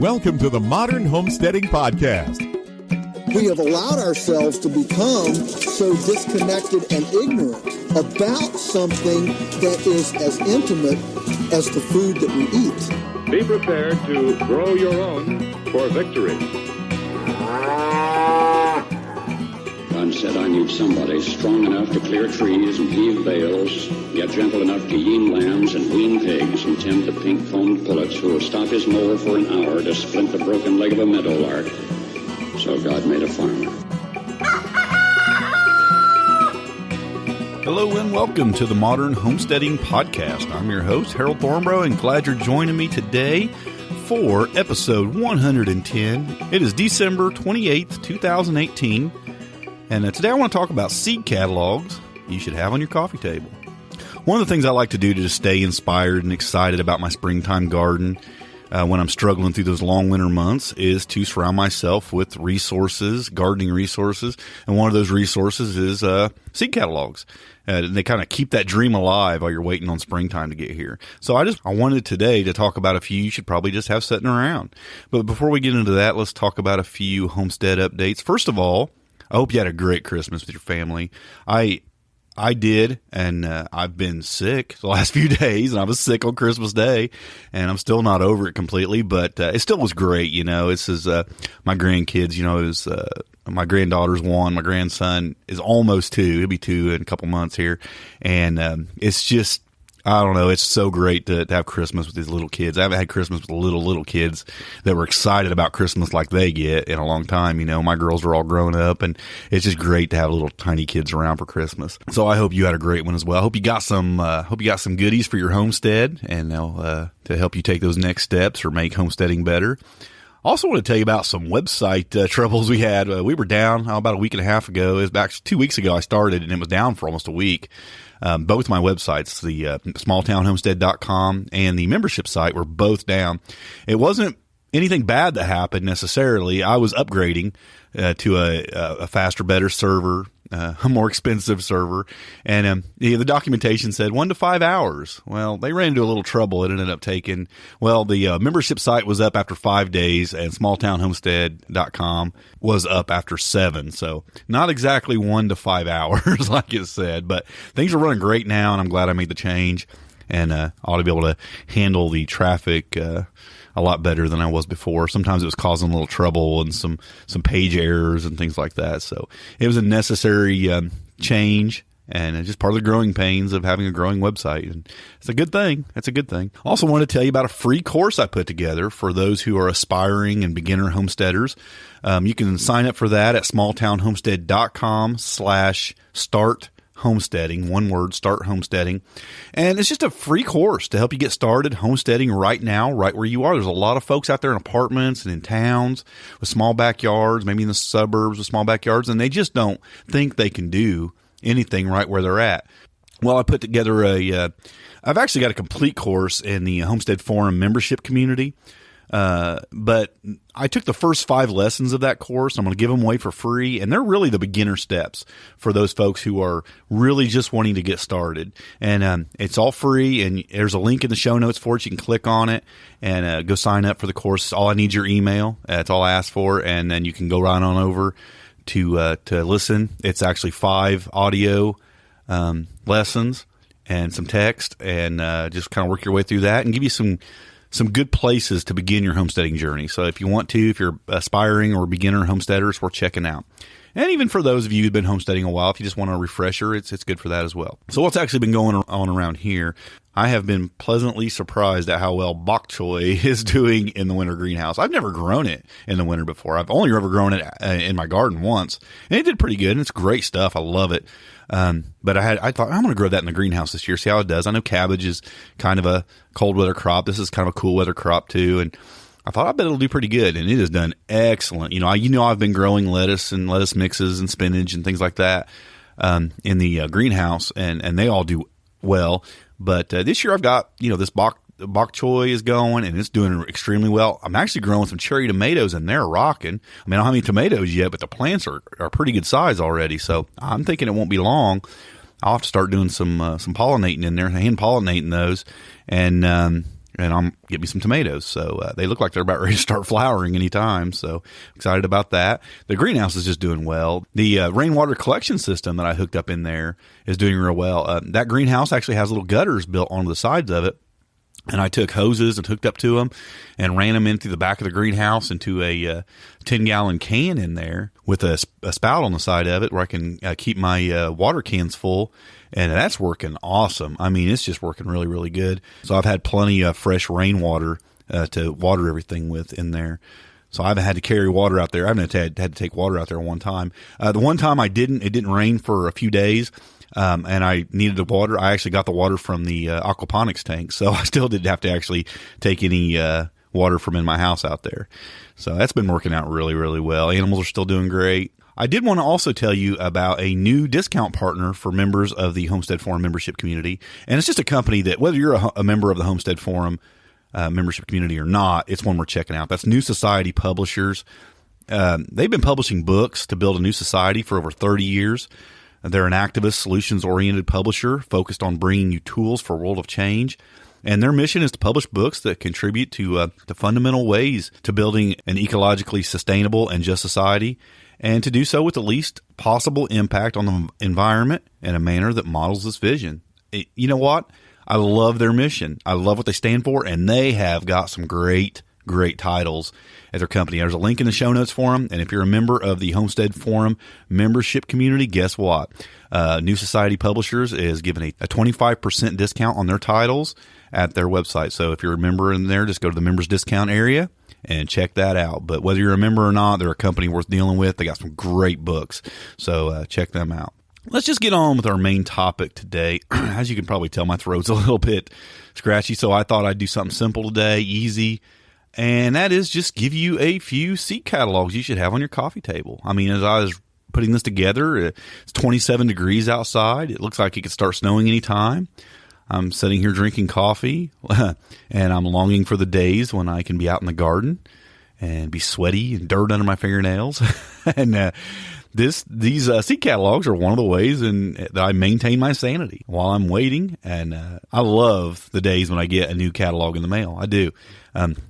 Welcome to the Modern Homesteading Podcast. We have allowed ourselves to become so disconnected and ignorant about something that is as intimate as the food that we eat. Be prepared to grow your own for victory. God said, I need somebody strong enough to clear trees and heave bales, yet gentle enough to yean lambs and wean pigs and tend the pink-foamed pullets who will stop his mower for an hour to splint the broken leg of a meadowlark. So God made a farmer. Hello and welcome to the Modern Homesteading Podcast. I'm your host, Harold Thornborough, and glad you're joining me today for episode 110. It is December 28th, 2018. And today I want to talk about seed catalogs you should have on your coffee table. One of the things I like to do to just stay inspired and excited about my springtime garden when I'm struggling through those long winter months is to surround myself with resources, gardening resources. And one of those resources is seed catalogs. They kind of keep that dream alive while you're waiting on springtime to get here. So I wanted today to talk about a few you should probably just have sitting around. But before we get into that, let's talk about a few homestead updates. First of all, I hope you had a great Christmas with your family. I did, and I've been sick the last few days, and I was sick on Christmas Day, and I'm still not over it completely, but it still was great. You know, this is my grandkids, you know, it was my granddaughter's 1, my grandson is almost 2, he'll be 2 in a couple months here, and it's just, I don't know, it's so great to have Christmas with these little kids. I haven't had Christmas with little kids that were excited about Christmas like they get in a long time. You know, my girls are all grown up, and it's just great to have little tiny kids around for Christmas. So I hope you had a great one as well. I hope you got some goodies for your homestead, and to help you take those next steps or make homesteading better. Also want to tell you about some website troubles we had. We were down about a week and a half ago. It was back 2 weeks ago I started, and it was down for almost a week. Both my websites, the smalltownhomestead.com and the membership site, were both down. It wasn't anything bad that happened necessarily. I was upgrading to a faster, better server, a more expensive server, and the documentation said 1 to 5 hours. Well, they ran into a little trouble. It ended up taking, the membership site was up after 5 days, and smalltownhomestead.com was up after 7. So not exactly 1 to 5 hours, like it said, but things are running great now, and I'm glad I made the change, and ought to be able to handle the traffic a lot better than I was before. Sometimes it was causing a little trouble and some page errors and things like that. So it was a necessary change, and it's just part of the growing pains of having a growing website. And it's a good thing. It's a good thing. Also want to tell you about a free course I put together for those who are aspiring and beginner homesteaders. You can sign up for that at smalltownhomestead.com/start homesteading, one word, start homesteading. And it's just a free course to help you get started homesteading right now, right where you are. There's a lot of folks out there in apartments and in towns with small backyards, maybe in the suburbs with small backyards, and they just don't think they can do anything right where they're at. Well, I put together I've actually got a complete course in the Homestead Forum membership community. But I took the first 5 lessons of that course. I'm going to give them away for free, and they're really the beginner steps for those folks who are really just wanting to get started. And it's all free, and there's a link in the show notes for it. You can click on it and go sign up for the course. All I need is your email. That's all I ask for, and then you can go right on over to listen. It's actually 5 audio lessons and some text, and just kind of work your way through that and give you some good places to begin your homesteading journey. So if you want to, if you're aspiring or beginner homesteaders, we're checking out. And even for those of you who've been homesteading a while, if you just want a refresher, it's good for that as well. So what's actually been going on around here, I have been pleasantly surprised at how well bok choy is doing in the winter greenhouse. I've never grown it in the winter before. I've only ever grown it in my garden once, and it did pretty good, and it's great stuff. I love it. But I thought I'm going to grow that in the greenhouse this year, see how it does. I know cabbage is kind of a cold weather crop. This is kind of a cool weather crop too, and I thought I bet it'll do pretty good, and it has done excellent. You know, I've been growing lettuce and lettuce mixes and spinach and things like that in the greenhouse, and they all do well. But this year I've got, this bok choy is going, and it's doing extremely well. I'm actually growing some cherry tomatoes, and they're rocking. I mean, I don't have any tomatoes yet, but the plants are pretty good size already. So I'm thinking it won't be long. I'll have to start doing some pollinating in there, hand pollinating those, and and I'm get me some tomatoes. So they look like they're about ready to start flowering anytime. So excited about that. The greenhouse is just doing well. The rainwater collection system that I hooked up in there is doing real well. That greenhouse actually has little gutters built onto the sides of it. And I took hoses and hooked up to them and ran them in through the back of the greenhouse into a 10-gallon can in there with a spout on the side of it where I can keep my water cans full. And that's working awesome. I mean, it's just working really, really good. So I've had plenty of fresh rainwater to water everything with in there. So I haven't had to carry water out there. I haven't had to take water out there one time. The one time it didn't rain for a few days. And I needed the water. I actually got the water from the aquaponics tank, so I still didn't have to actually take any water from in my house out there. So that's been working out really, really well. Animals are still doing great. I did want to also tell you about a new discount partner for members of the Homestead Forum membership community. And it's just a company that, whether you're a member of the Homestead Forum membership community or not, it's one we're checking out. That's New Society Publishers. They've been publishing books to build a new society for over 30 years. They're an activist, solutions-oriented publisher focused on bringing you tools for a world of change. And their mission is to publish books that contribute to fundamental ways to building an ecologically sustainable and just society, and to do so with the least possible impact on the environment in a manner that models this vision. You know what? I love their mission. I love what they stand for, and they have got some great titles at their company. There's a link in the show notes for them. And if you're a member of the Homestead Forum membership community, guess what? New Society Publishers is giving a 25% discount on their titles at their website. So if you're a member in there, just go to the members discount area and check that out. But whether you're a member or not, they're a company worth dealing with. They got some great books. So check them out. Let's just get on with our main topic today. As you can probably tell, my throat's a little bit scratchy. So I thought I'd do something simple today, easy. And that is just give you a few seed catalogs you should have on your coffee table. I mean, as I was putting this together, it's 27 degrees outside. It looks like it could start snowing anytime. I'm sitting here drinking coffee, and I'm longing for the days when I can be out in the garden and be sweaty and dirt under my fingernails. And these seed catalogs are one of the ways that I maintain my sanity while I'm waiting. And I love the days when I get a new catalog in the mail. I do.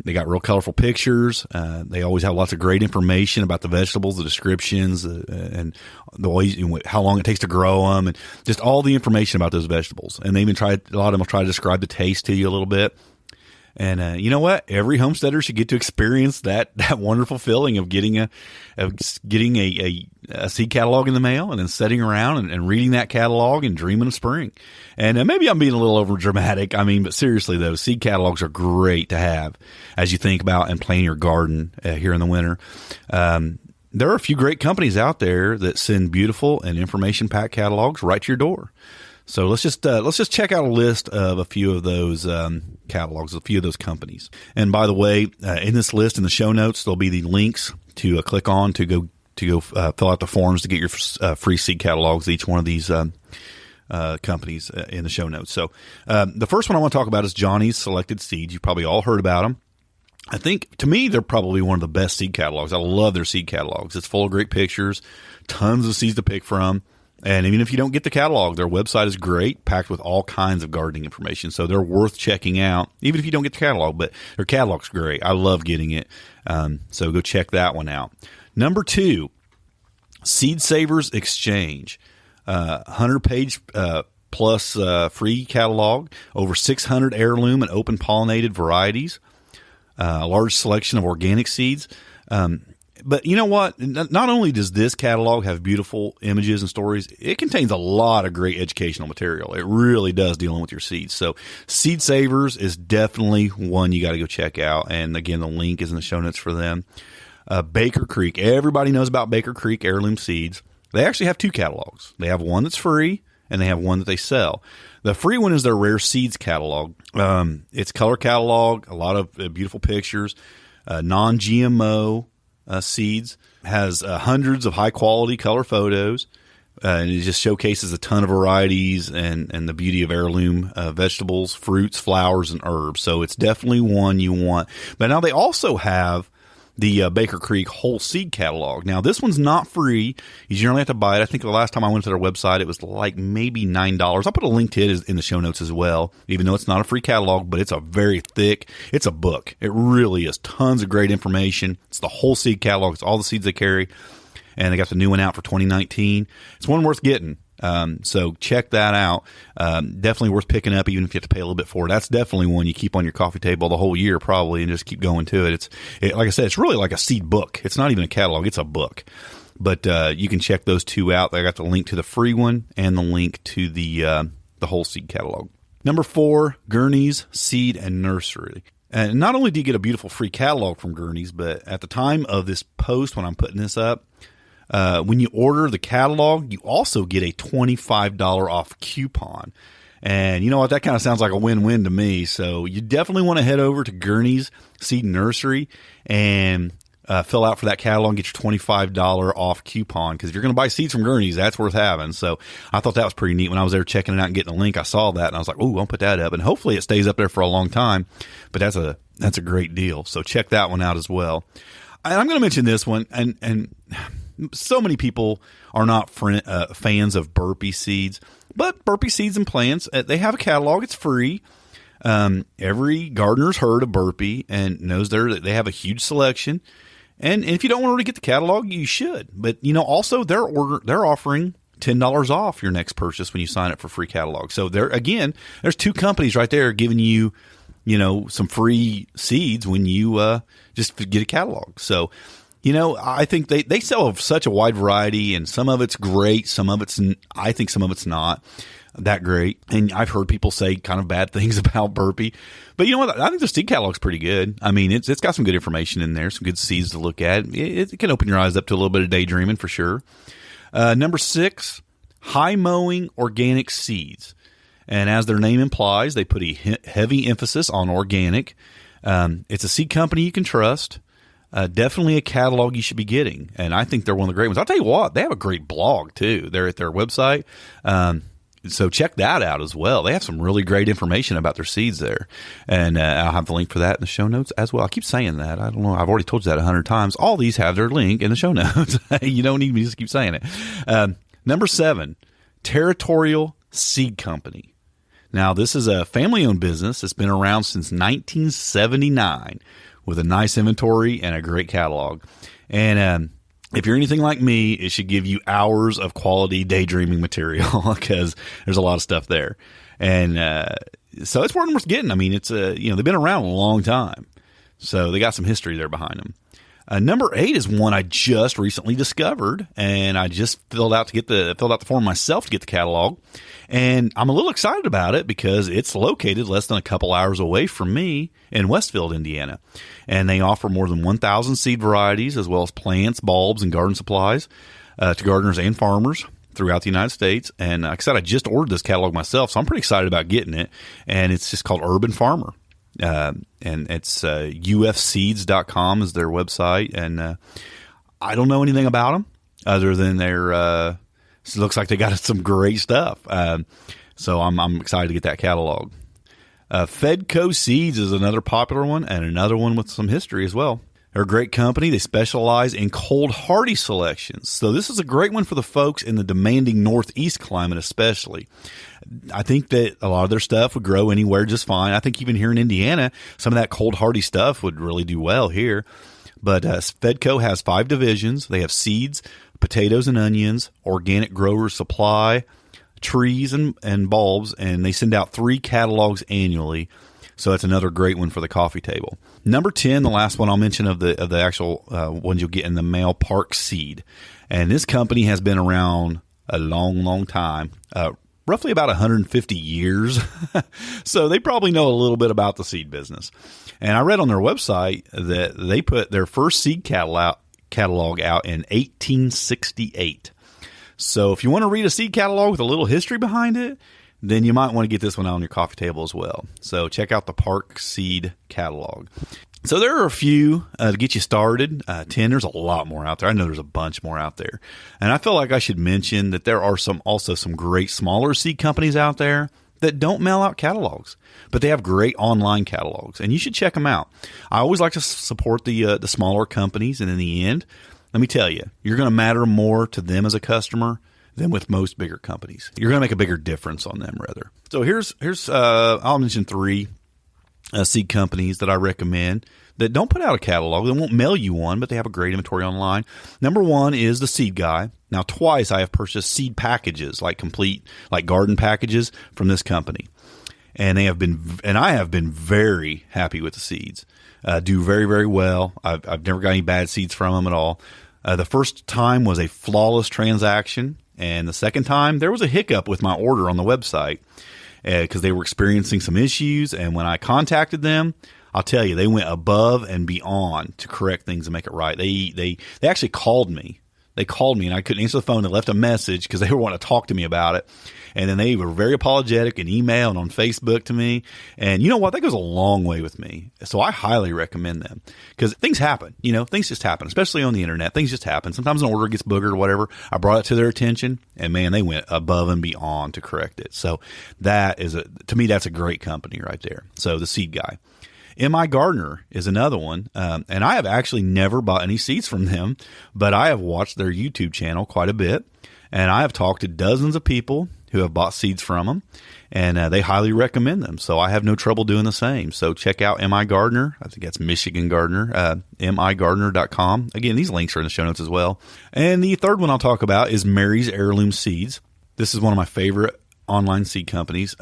They got real colorful pictures. They always have lots of great information about the vegetables, the descriptions, and the ways, how long it takes to grow them, and just all the information about those vegetables. And they even a lot of them will try to describe the taste to you a little bit. And you know what? Every homesteader should get to experience that wonderful feeling of getting a seed catalog in the mail and then sitting around and reading that catalog and dreaming of spring. And maybe I'm being a little over dramatic. I mean, but seriously though, seed catalogs are great to have as you think about and plan your garden here in the winter. There are a few great companies out there that send beautiful and information-packed catalogs right to your door. So let's just check out a list of a few of those catalogs, a few of those companies. And by the way, in this list, in the show notes, there'll be the links to click on to go fill out the forms to get your free seed catalogs. Each one of these companies in the show notes. So the first one I want to talk about is Johnny's Selected Seeds. You've probably all heard about them. I think, to me, they're probably one of the best seed catalogs. I love their seed catalogs. It's full of great pictures, tons of seeds to pick from. And even if you don't get the catalog, their website is great, packed with all kinds of gardening information. So they're worth checking out, even if you don't get the catalog. But their catalog's great. I love getting it. So go check that one out. Number 2, Seed Savers Exchange. 100-page plus free catalog, over 600 heirloom and open pollinated varieties, a large selection of organic seeds. But you know what? Not only does this catalog have beautiful images and stories, it contains a lot of great educational material. It really does dealing with your seeds. So Seed Savers is definitely one you got to go check out. And again, the link is in the show notes for them. Baker Creek. Everybody knows about Baker Creek Heirloom Seeds. They actually have 2 catalogs. They have one that's free, and they have one that they sell. The free one is their Rare Seeds catalog. It's color catalog, a lot of beautiful pictures, non-GMO seeds, has hundreds of high-quality color photos, and it just showcases a ton of varieties and the beauty of heirloom vegetables, fruits, flowers, and herbs. So it's definitely one you want. But now they also have the Baker Creek Whole Seed Catalog. Now, this one's not free. You generally have to buy it. I think the last time I went to their website, it was like maybe $9. I'll put a link to it in the show notes as well, even though it's not a free catalog, but it's a very thick, it's a book. It really is. Tons of great information. It's the Whole Seed Catalog. It's all the seeds they carry. And they got the new one out for 2019. It's one worth getting. So check that out. Definitely worth picking up, even if you have to pay a little bit for it. That's definitely one you keep on your coffee table the whole year probably and just keep going to it. Like I said, it's really like a seed book. It's not even a catalog. It's a book. But you can check those two out. I got the link to the free one and the link to the Whole Seed Catalog. Number 4, Gurney's Seed and Nursery. And not only do you get a beautiful free catalog from Gurney's, but at the time of this post, when I'm putting this up, when you order the catalog, you also get a $25 off coupon. And you know what? That kind of sounds like a win-win to me. So you definitely want to head over to Gurney's Seed and Nursery and fill out for that catalog and get your $25 off coupon. Because if you're going to buy seeds from Gurney's, that's worth having. So I thought that was pretty neat. When I was there checking it out and getting the link, I saw that and I was like, "Ooh, I'll put that up." And hopefully it stays up there for a long time. But that's a great deal. So check that one out as well. And I'm going to mention this one, and so many people are not fans of Burpee seeds, but Burpee Seeds and Plants, they have a catalog. It's free. Every gardener's heard of Burpee and knows they have a huge selection. And if you don't want to get the catalog, you should. But also they're offering $10 off your next purchase when you sign up for free catalog. So there's two companies right there giving you some free seeds when you just get a catalog. So I think they sell such a wide variety, and some of it's great. I think some of it's not that great. And I've heard people say kind of bad things about Burpee. But you know what? I think the seed catalog's pretty good. I mean, it's got some good information in there, some good seeds to look at. It can open your eyes up to a little bit of daydreaming for sure. Number 6, High Mowing Organic Seeds. And as their name implies, they put a heavy emphasis on organic. It's a seed company you can trust. Definitely a catalog you should be getting. And I think they're one of the great ones. I'll tell you what, they have a great blog too. They're at their website. So check that out as well. They have some really great information about their seeds there. And I'll have the link for that in the show notes as well. I keep saying that. I don't know. I've already told you that 100 times. All these have their link in the show notes. You don't need me to just keep saying it. Number 7, Territorial Seed Company. Now, this is a family-owned business that's been around since 1979 with a nice inventory and a great catalog. And if you're anything like me, it should give you hours of quality daydreaming material because there's a lot of stuff there. And so it's worth getting. I mean, it's they've been around a long time, so they got some history there behind them. Number 8 is one I just recently discovered, and I just filled out the form myself to get the catalog. And I'm a little excited about it because it's located less than a couple hours away from me in Westfield, Indiana. And they offer more than 1,000 seed varieties, as well as plants, bulbs, and garden supplies to gardeners and farmers throughout the United States. And like I said, I just ordered this catalog myself, so I'm pretty excited about getting it. And it's just called Urban Farmer. And it's ufseeds.com is their website. And I don't know anything about them other than it looks like they got some great stuff. So I'm excited to get that catalog. Fedco Seeds is another popular one and another one with some history as well. They're a great company. They specialize in cold hardy selections. So this is a great one for the folks in the demanding Northeast climate especially. I think that a lot of their stuff would grow anywhere just fine. I think even here in Indiana, some of that cold hardy stuff would really do well here. But Fedco has 5 divisions. They have seeds, potatoes and onions, organic growers supply, trees and bulbs, and they send out 3 catalogs annually. So that's another great one for the coffee table. Number 10, the last one I'll mention of the actual ones you'll get in the mail, Park Seed. And this company has been around a long, long time, roughly about 150 years. So they probably know a little bit about the seed business. And I read on their website that they put their first seed catalog out in 1868. So if you want to read a seed catalog with a little history behind it, then you might want to get this one on your coffee table as well. So check out the Park Seed catalog. So there are a few to get you started. 10, there's a lot more out there. I know there's a bunch more out there. And I feel like I should mention that there are also some great smaller seed companies out there that don't mail out catalogs, but they have great online catalogs, and you should check them out. I always like to support the smaller companies, and in the end, let me tell you, you're going to matter more to them as a customer than with most bigger companies. You're going to make a bigger difference on them, rather. So here's I'll mention 3 seed companies that I recommend that don't put out a catalog. They won't mail you one, but they have a great inventory online. Number 1 is the Seed Guy. Now, twice I have purchased seed packages, like garden packages from this company. And I have been very happy with the seeds. Do very, very well. I've never got any bad seeds from them at all. The first time was a flawless transaction. And the second time, there was a hiccup with my order on the website because they were experiencing some issues. And when I contacted them, I'll tell you, they went above and beyond to correct things and make it right. They actually called me. They called me and I couldn't answer the phone. They left a message because they were wanting to talk to me about it. And then they were very apologetic in email and on Facebook to me. And you know what? That goes a long way with me. So I highly recommend them because things happen. Things just happen, especially on the internet. Things just happen. Sometimes an order gets boogered or whatever. I brought it to their attention and man, they went above and beyond to correct it. So to me, that's a great company right there. So the Seed Guy. M.I. Gardener is another one, and I have actually never bought any seeds from them, but I have watched their YouTube channel quite a bit, and I have talked to dozens of people who have bought seeds from them, and they highly recommend them, so I have no trouble doing the same. So check out M.I. Gardener. I think that's Michigan Gardener, migardener.com. Again, these links are in the show notes as well. And the third one I'll talk about is Mary's Heirloom Seeds. This is one of my favorite online seed companies,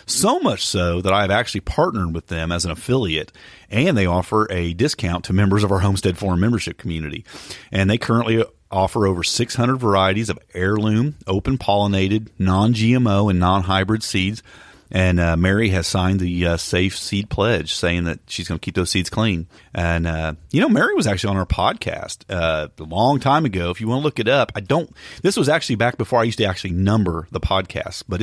so much so that I've actually partnered with them as an affiliate, and they offer a discount to members of our Homestead Forum membership community. And they currently offer over 600 varieties of heirloom, open pollinated, non-GMO and non-hybrid seeds. And Mary has signed the Safe Seed Pledge, saying that she's going to keep those seeds clean. And, Mary was actually on our podcast a long time ago. If you want to look it up, this was actually back before I used to actually number the podcast. But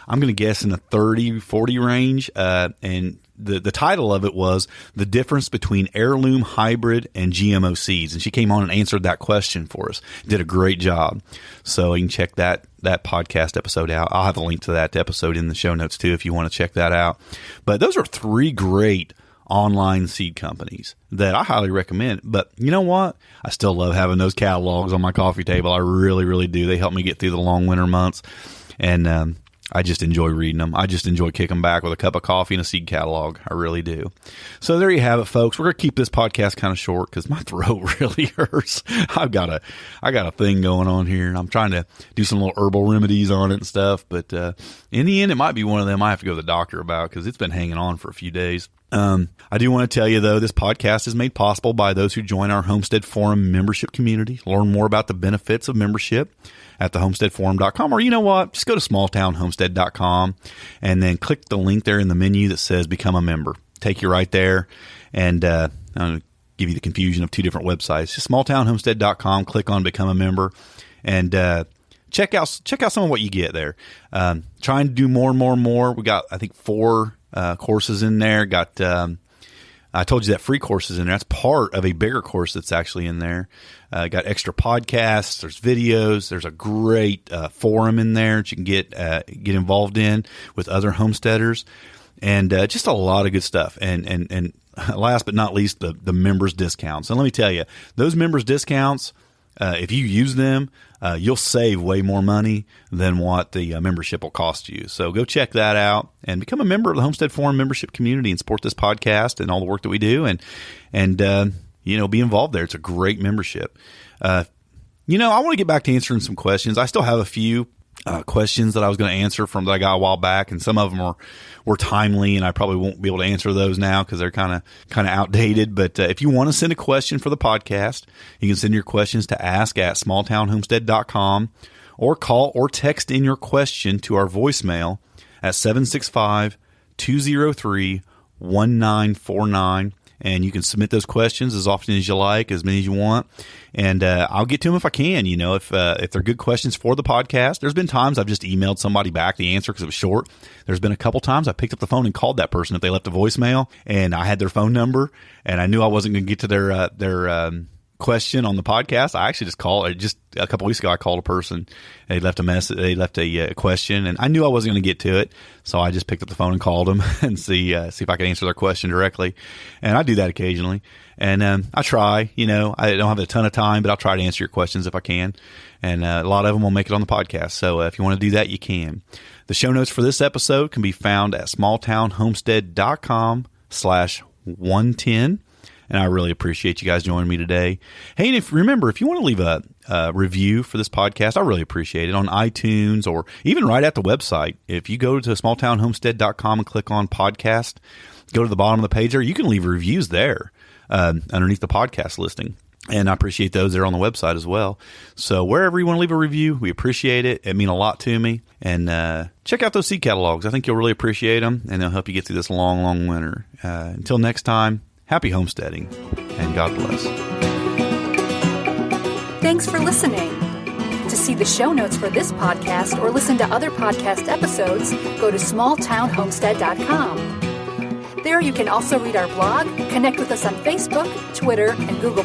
I'm going to guess in the 30, 40 range. And the title of it was The Difference Between Heirloom, Hybrid, and GMO Seeds. And she came on and answered that question for us. Did a great job. So you can check that podcast episode out. I'll have a link to that episode in the show notes too if you want to check that out. But those are 3 great online seed companies that I highly recommend. But you know what? I still love having those catalogs on my coffee table. I really, really do. They help me get through the long winter months. And I just enjoy reading them. I just enjoy kicking back with a cup of coffee and a seed catalog. I really do. So there you have it, folks. We're going to keep this podcast kind of short because my throat really hurts. I got a thing going on here, and I'm trying to do some little herbal remedies on it and stuff. But in the end, it might be one of them I have to go to the doctor about because it's been hanging on for a few days. I do want to tell you, though, this podcast is made possible by those who join our Homestead Forum membership community. Learn more about the benefits of membership at thehomesteadforum.com, or you know what, just go to smalltownhomestead.com and then click the link there in the menu that says become a member. Take you right there, and I'm going to give you the confusion of 2 different websites. Just smalltownhomestead.com, click on become a member, and check out some of what you get there. Trying to do more and more and more. We got, I think, 4 courses in there. Got I told you that free course is in there. That's part of a bigger course that's actually in there. Got extra podcasts. There's videos. There's a great forum in there that you can get involved in with other homesteaders, and just a lot of good stuff. And last but not least, the members discounts. And let me tell you, those members discounts, if you use them, you'll save way more money than what the membership will cost you. So go check that out and become a member of the Homestead Forum membership community and support this podcast and all the work that we do. And be involved there. It's a great membership. I want to get back to answering some questions. I still have a few questions that I was going to answer that I got a while back, and some of them were timely, and I probably won't be able to answer those now because they're kind of outdated. But if you want to send a question for the podcast, you can send your questions to ask@smalltownhomestead.com, or call or text in your question to our voicemail at 765-203-1949. And you can submit those questions as often as you like, as many as you want. And I'll get to them if I can, if they're good questions for the podcast. There's been times I've just emailed somebody back the answer because it was short. There's been a couple times I picked up the phone and called that person if they left a voicemail, and I had their phone number, and I knew I wasn't going to get to question on the podcast, I actually just a couple weeks ago, I called a person. They left a message. They left a question, and I knew I wasn't going to get to it, so I just picked up the phone and called them and see if I could answer their question directly. And I do that occasionally, and I try. I don't have a ton of time, but I'll try to answer your questions if I can. And a lot of them will make it on the podcast. So if you want to do that, you can. The show notes for this episode can be found at smalltownhomestead.com/110. And I really appreciate you guys joining me today. Hey, and if you want to leave a review for this podcast, I really appreciate it on iTunes or even right at the website. If you go to smalltownhomestead.com and click on podcast, go to the bottom of the page there, you can leave reviews there underneath the podcast listing. And I appreciate those there on the website as well. So wherever you want to leave a review, we appreciate it. It means a lot to me. And check out those seed catalogs. I think you'll really appreciate them, and they'll help you get through this long, long winter. Until next time, happy homesteading, and God bless. Thanks for listening. To see the show notes for this podcast or listen to other podcast episodes, go to smalltownhomestead.com. There you can also read our blog, connect with us on Facebook, Twitter, and Google+,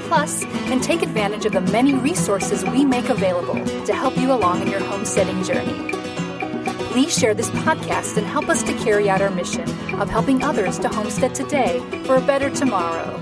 and take advantage of the many resources we make available to help you along in your homesteading journey. Please share this podcast and help us to carry out our mission of helping others to homestead today for a better tomorrow.